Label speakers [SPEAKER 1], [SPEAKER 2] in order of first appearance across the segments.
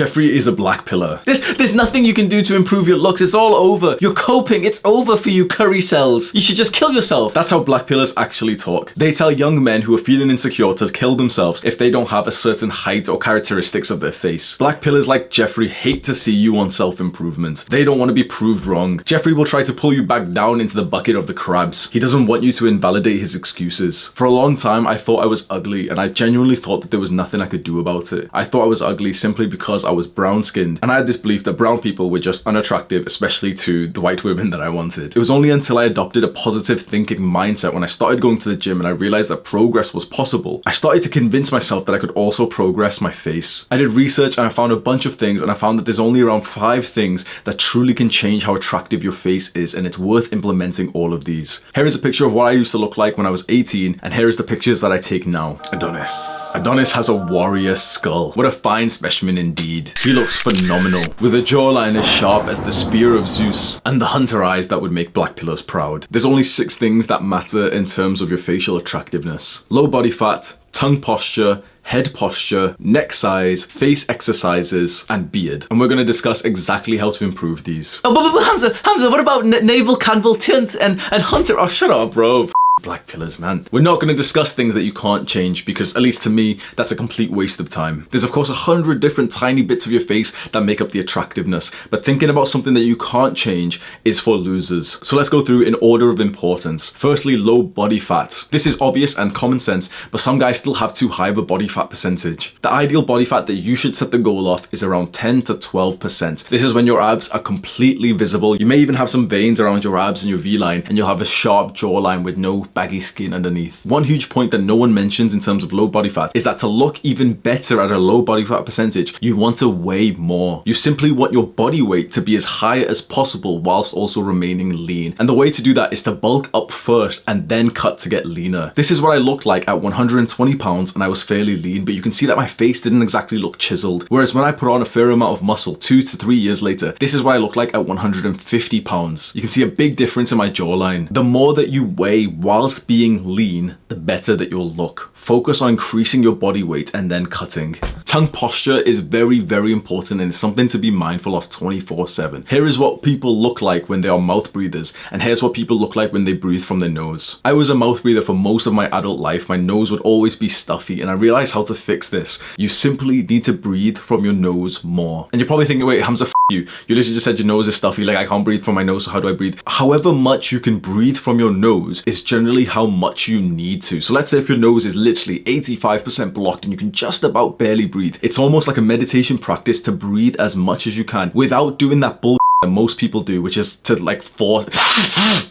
[SPEAKER 1] Jeffrey is a black pillar. There's nothing you can do to improve your looks. It's all over. You're coping. It's over for you, curry cells. You should just kill yourself. That's how black pillars actually talk. They tell young men who are feeling insecure to kill themselves if they don't have a certain height or characteristics of their face. Black pillars like Jeffrey hate to see you on self-improvement. They don't want to be proved wrong. Jeffrey will try to pull you back down into the bucket of the crabs. He doesn't want you to invalidate his excuses. For a long time, I thought I was ugly, and I genuinely thought that there was nothing I could do about it. I thought I was ugly simply because I was brown-skinned, and I had this belief that brown people were just unattractive, especially to the white women that I wanted. It was only until I adopted a positive thinking mindset when I started going to the gym and I realized that progress was possible. I started to convince myself that I could also progress my face. I did research and I found a bunch of things, and I found that there's only around 5 things that truly can change how attractive your face is, and it's worth implementing all of these. Here is a picture of what I used to look like when I was 18, and here is the pictures that I take now. Adonis has a warrior skull. What a fine specimen indeed. He looks phenomenal, with a jawline as sharp as the spear of Zeus, and the hunter eyes that would make black pillars proud. There's only 6 things that matter in terms of your facial attractiveness: low body fat, tongue posture, head posture, neck size, face exercises, and beard. And we're going to discuss exactly how to improve these. Oh, but Hamza, what about navel, canval, tint, and hunter? Oh, shut up, bro. Black pillars, man. We're not going to discuss things that you can't change because, at least to me, that's a complete waste of time. There's of course 100 different tiny bits of your face that make up the attractiveness, but thinking about something that you can't change is for losers. So let's go through in order of importance. Firstly, low body fat. This is obvious and common sense, but some guys still have too high of a body fat percentage. The ideal body fat that you should set the goal off is around 10 to 12%. This is when your abs are completely visible. You may even have some veins around your abs and your V-line, and you'll have a sharp jawline with no baggy skin underneath. One huge point that no one mentions in terms of low body fat is that to look even better at a low body fat percentage, you want to weigh more. You simply want your body weight to be as high as possible whilst also remaining lean. And the way to do that is to bulk up first and then cut to get leaner. This is what I looked like at 120 pounds and I was fairly lean, but you can see that my face didn't exactly look chiseled. Whereas when I put on a fair amount of muscle 2 to 3 years later, this is what I look like at 150 pounds. You can see a big difference in my jawline. The more that you weigh whilst being lean, the better that you'll look. Focus on increasing your body weight and then cutting. Tongue posture is very, very important, and it's something to be mindful of 24/7. Here is what people look like when they are mouth breathers, and here's what people look like when they breathe from their nose. I was a mouth breather for most of my adult life. My nose would always be stuffy, and I realized how to fix this. You simply need to breathe from your nose more. And you're probably thinking, wait, Hamza, you literally just said your nose is stuffy, like I can't breathe from my nose, so how do I breathe? However much you can breathe from your nose is generally how much you need to. So let's say if your nose is literally 85% blocked and you can just about barely breathe, it's almost like a meditation practice to breathe as much as you can without doing that bullshit that most people do, which is to like force.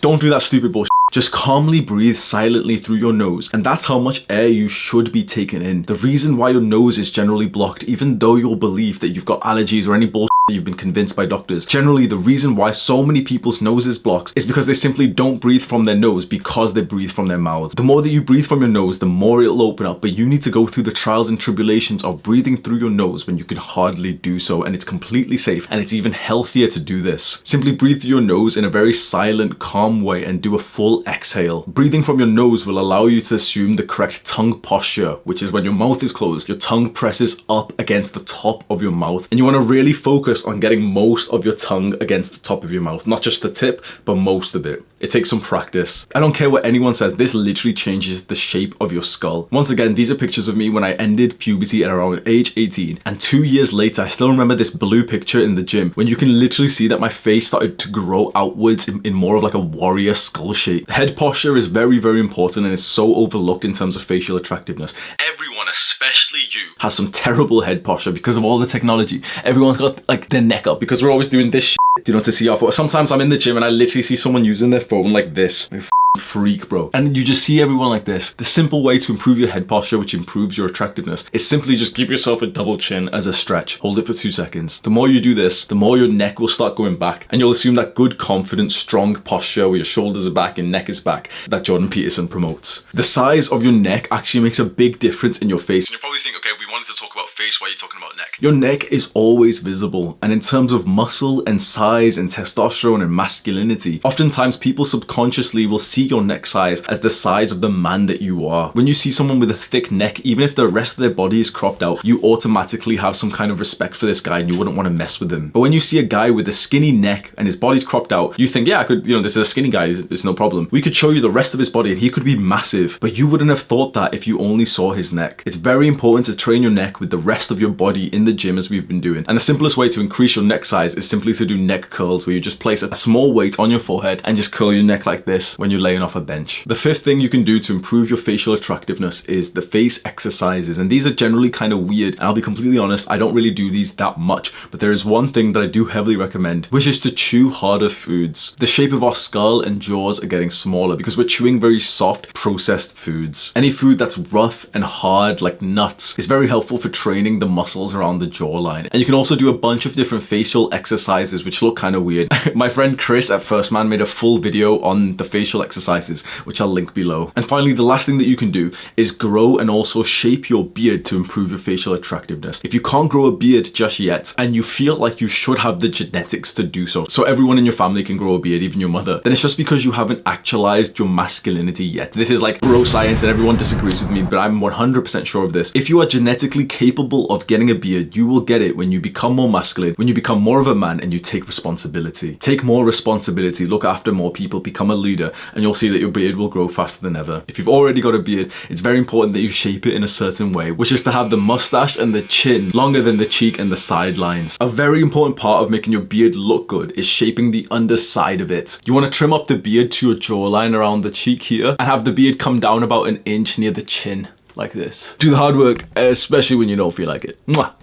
[SPEAKER 1] Don't do that stupid bullshit. Just calmly breathe silently through your nose, and that's how much air you should be taking in. The reason why your nose is generally blocked, even though you'll believe that you've got allergies or any bullshit you've been convinced by doctors, generally the reason why so many people's noses blocked is because they simply don't breathe from their nose because they breathe from their mouths. The more that you breathe from your nose, the more it'll open up, but you need to go through the trials and tribulations of breathing through your nose when you can hardly do so, and it's completely safe, and it's even healthier to do this. Simply breathe through your nose in a very silent, calm way and do a full exhale. Breathing from your nose will allow you to assume the correct tongue posture, which is when your mouth is closed, your tongue presses up against the top of your mouth, and you want to really focus on getting most of your tongue against the top of your mouth, not just the tip, but most of it. It takes some practice. I don't care what anyone says, this literally changes the shape of your skull. Once again, these are pictures of me when I ended puberty at around age 18, and 2 years later, I still remember this blue picture in the gym when you can literally see that my face started to grow outwards in more of like a warrior skull shape. Head posture is very, very important, and it's so overlooked in terms of facial attractiveness. Everyone, especially you, has some terrible head posture because of all the technology. Everyone's got like their neck up because we're always doing this shit, you know, to see off. Sometimes I'm in the gym and I literally see someone using their phone like this. Like, freak, bro. And you just see everyone like this. The simple way to improve your head posture, which improves your attractiveness, is simply just give yourself a double chin as a stretch. Hold it for 2 seconds. The more you do this, the more your neck will start going back, and you'll assume that good, confident, strong posture where your shoulders are back and neck is back that Jordan Peterson promotes. The size of your neck actually makes a big difference in your face. And you're probably thinking, okay, we wanted to talk about face, why are you talking about neck? Your neck is always visible, and in terms of muscle and size and testosterone and masculinity, oftentimes people subconsciously will see your neck size as the size of the man that you are. When you see someone with a thick neck, even if the rest of their body is cropped out, you automatically have some kind of respect for this guy and you wouldn't want to mess with him. But when you see a guy with a skinny neck and his body's cropped out, you think, yeah, I could, this is a skinny guy, it's no problem. We could show you the rest of his body and he could be massive, but you wouldn't have thought that if you only saw his neck. It's very important to train your neck with the rest of your body in the gym as we've been doing. And the simplest way to increase your neck size is simply to do neck curls, where you just place a small weight on your forehead and just curl your neck like this when you're laying off a bench. The fifth thing you can do to improve your facial attractiveness is the face exercises. And these are generally kind of weird. And I'll be completely honest, I don't really do these that much, but there is one thing that I do heavily recommend, which is to chew harder foods. The shape of our skull and jaws are getting smaller because we're chewing very soft, processed foods. Any food that's rough and hard, like nuts, is very helpful for training the muscles around the jawline. And you can also do a bunch of different facial exercises which look kind of weird. My friend Chris at First Man made a full video on the facial exercises, which I'll link below. And finally, the last thing that you can do is grow and also shape your beard to improve your facial attractiveness. If you can't grow a beard just yet, and you feel like you should have the genetics to do so everyone in your family can grow a beard, even your mother, then it's just because you haven't actualized your masculinity yet. This is like bro science and everyone disagrees with me, but I'm 100% sure of this. If you are genetically capable of getting a beard, you will get it when you become more masculine, when you become more of a man and you take responsibility. Take more responsibility, look after more people, become a leader, and you'll see that your beard will grow faster than ever. If you've already got a beard, it's very important that you shape it in a certain way, which is to have the mustache and the chin longer than the cheek and the sidelines. A very important part of making your beard look good is shaping the underside of it. You want to trim up the beard to your jawline around the cheek here and have the beard come down about an inch near the chin, like this. Do the hard work, especially when you don't feel like it. Mwah.